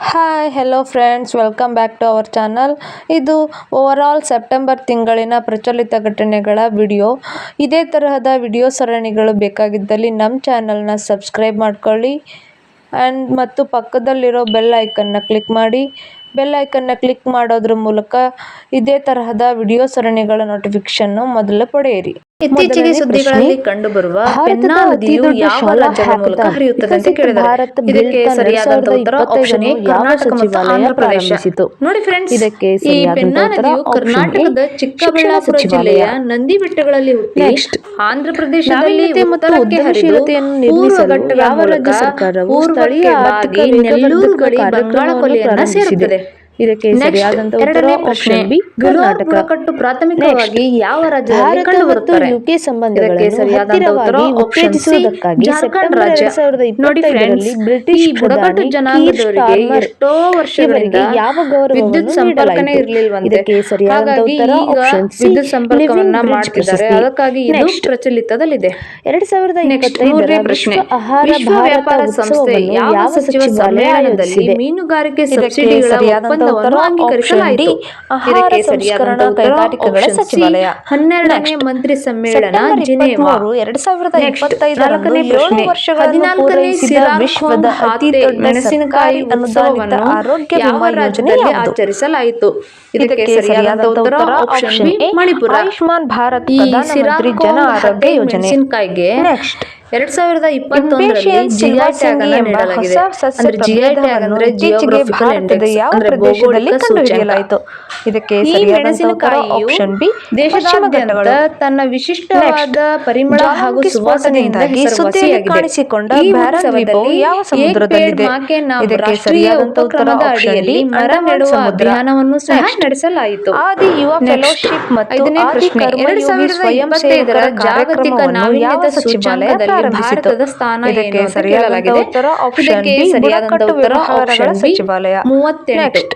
Hi hello friends, welcome back to our channel. ಇದು overall September ತಿಂಗಳಿನ ಪ್ರಚಲಿತ ಘಟನೆಗಳ ವಿಡಿಯೋ. ಇದೇ ತರಹದ ವಿಡಿಯೋ ಸರಣಿಗಳು ಬೇಕಾಗಿದ್ದಲ್ಲಿ ನಮ್ಮ ಚಾನಲ್ನ ಸಬ್ಸ್ಕ್ರೈಬ್ ಮಾಡ್ಕೊಳ್ಳಿ ಮತ್ತು ಪಕ್ಕದಲ್ಲಿರೋ ಬೆಲ್ ಐಕನ್ನ ಕ್ಲಿಕ್ ಮಾಡಿ. ಬೆಲ್ ಐಕನ್ನ ಕ್ಲಿಕ್ ಮಾಡೋದ್ರ ಮೂಲಕ ಇದೇ ತರಹದ ವಿಡಿಯೋ ಸರಣಿಗಳ ನೋಟಿಫಿಕೇಶನ್ ಮೊದಲು ಪಡೆಯಿರಿ. ಇತ್ತೀಚೆಗೆ ಸುದ್ದಿಗಳಲ್ಲಿ ಕಂಡುಬರುವ ಪೆನ್ನಾ ನದಿಯು ಯಾವ ರಾಜ್ಯದ ಮೂಲಕ ಹರಿಯುತ್ತದೆ ಅಂತ ಕೇಳಿದ್ದಾರೆ. ಇದಕ್ಕೆ ಸರಿಯಾದ ಉತ್ತರ ಆಪ್ಷನ್ ಎ, ಕರ್ನಾಟಕ ಮತ್ತು ಆಂಧ್ರ ಪ್ರದೇಶ. ನೋಡಿ ಫ್ರೆಂಡ್ಸ್, ಈ ಪೆನ್ನಾ ನದಿಯು ಕರ್ನಾಟಕದ ಚಿಕ್ಕಬಳ್ಳಾಪುರ ಜಿಲ್ಲೆಯ ನಂದಿ ಬೆಟ್ಟಗಳಲ್ಲಿ ಹುಟ್ಟಿ ಆಂಧ್ರ ಪ್ರದೇಶದಲ್ಲಿ ಉತ್ತರಕ್ಕೆ ಹರಿದು ಪೂರ್ವ ಘಟ್ಟಗಳ ಮೂಲಕ ಪೂರ್ವಕ್ಕೆ ಬಾಗಿ ನೆಲ್ಲೂರು ಗಡಿ ಬಂಗಾಳ ಕೊಲ್ಲಿಯನ್ನ ಸೇರುತ್ತದೆ. ಇದಕ್ಕೆ ಸರಿಯಾದಂತ ಎರಡನೇ ಪ್ರಶ್ನೆ, ಗಲೋರ್ ಬುಡಕಟ್ಟು ಪ್ರಾಥಮಿಕವಾಗಿ ಯಾವ ರಾಜ್ಯದಲ್ಲಿ ಕಂಡುಬರುತ್ತದೆ? ಯುಕೆ ಸಂಬಂಧಗಳನ್ನು ಸರಿಯಾದ ಉತ್ತರ ಆಪ್ಷನ್ ಸಿ, ಜಾರ್ಖಂಡ್ ರಾಜ್ಯ. ನೋಡಿ ಫ್ರೆಂಡ್ಸ್, ಈ ಬುಡಕಟ್ಟು ಜನಾಂಗದವರಿಗೆ ಎಷ್ಟೋ ವರ್ಷಗಳಿಂದ ವಿದ್ಯುತ್ ಸಂಪರ್ಕನೇ ಇರಲಿಲ್ವಂತೆ. ಹಾಗಾಗಿ ಈಗ ವಿದ್ಯುತ್ ಸಂಪರ್ಕವನ್ನ ಮಾಡ್ತಿದ್ದಾರೆ. ಅದಕ್ಕಾಗಿ ಇದು ಪ್ರಚಲಿತದಲ್ಲಿದೆ. 2025 ಪ್ರಶ್ನೆ, ವಿಶ್ವ ವ್ಯಾಪಾರ ಸಂಸ್ಥೆ ಯಾವ ಸಚಿವ ಸಮ್ಮೇಳನದಲ್ಲಿ ಮೀನುಗಾರಿಕೆ ಸಬ್ಸಿಡಿಗಳ ಒಪ್ಪಂದವನ್ನು ಅಂಗೀಕರಿಸಲಾಯಿತು? ಇದಕ್ಕೆ ಸರಿಯಾದ ಉತ್ತರ ಆಪ್ಷನ್ ಸಿ, 12ನೇ ಮಂತ್ರಿ ಸಮ್ಮೇಳನ ಜಿನೇವಾ. 4ನೇ ಪ್ರಶ್ನೆ, 14ನೇ ಸಿರಾಕ್ಖೋಮ್ ಹಾತೆ ಮೆಣಸಿನಕಾಯಿ ಉತ್ಸವವನ್ನು ಯಾವ ರಾಜ್ಯದಲ್ಲಿ ಆಚರಿಸಲಾಯಿತು? ಇದಕ್ಕೆ ಸರಿಯಾದ ಉತ್ತರ ಆಪ್ಷನ್ ಬಿ, ಮಣಿಪುರ. ಆಯುಷ್ಮಾನ್ ಭಾರತ್ ಈ ಸಿರಾಕ್ಖೋಮ್ ಹಾತೆ ಮೆಣಸಿನಕಾಯಿಗೆ 2021ರಲ್ಲಿ ಜಿಐ ಟ್ಯಾಗ್ ಅನ್ನು ನೀಡಲಾಗಿದೆ. ಅಂದ್ರೆ ಜಿಐ ಟ್ಯಾಗ್ ಅಂದ್ರೆ ಜಿಯೋಗ್ರಫಿಕಲ್ ಇಂಡೆಕ್ಸ್, ಅಂದ್ರೆ ಭೌಗೋಳಿಕ ಸೂಚ್ಯಂಕ. ಇದಕ್ಕೆ ಈ ಮೆಣಸಿನಕಾಯಿಯು ದೇಶದಾದ್ಯಂತ ತನ್ನ ವಿಶಿಷ್ಟವಾದ ಪರಿಮಳ ಹಾಗೂ ಸುವಾಸನೆಯಿಂದಾಗಿ ಹೆಸರುವಾಸಿಯಾಗಿದೆ. ಈ ಉತ್ಸವದಲ್ಲಿ ಏಕ್ ಪೇಡ್ ಮಾ ಕೆ ನಾಮ್ ರಾಷ್ಟ್ರೀಯ ಉಪಕ್ರಮದ ಅಡಿಯಲ್ಲಿ ಮರ ನೆಡುವ ಅಭಿಯಾನವನ್ನು ಸಹ ನಡೆಸಲಾಯಿತು. ಐದನೇ ಪ್ರಶ್ನೆ, 2025ರ ಜಾಗತಿಕ ನಾವೀನ್ಯತಾ ಸೂಚ್ಯಂಕದಲ್ಲಿ ಭಾರತದ ಸ್ಥಾನ ಏನು ಅಂತ ಕೇಳಲಾಗಿದೆ. ಇದಕ್ಕೆ ಸರಿಯಾದ ಉತ್ತರ ಆಪ್ಷನ್ ಬಿ, 38.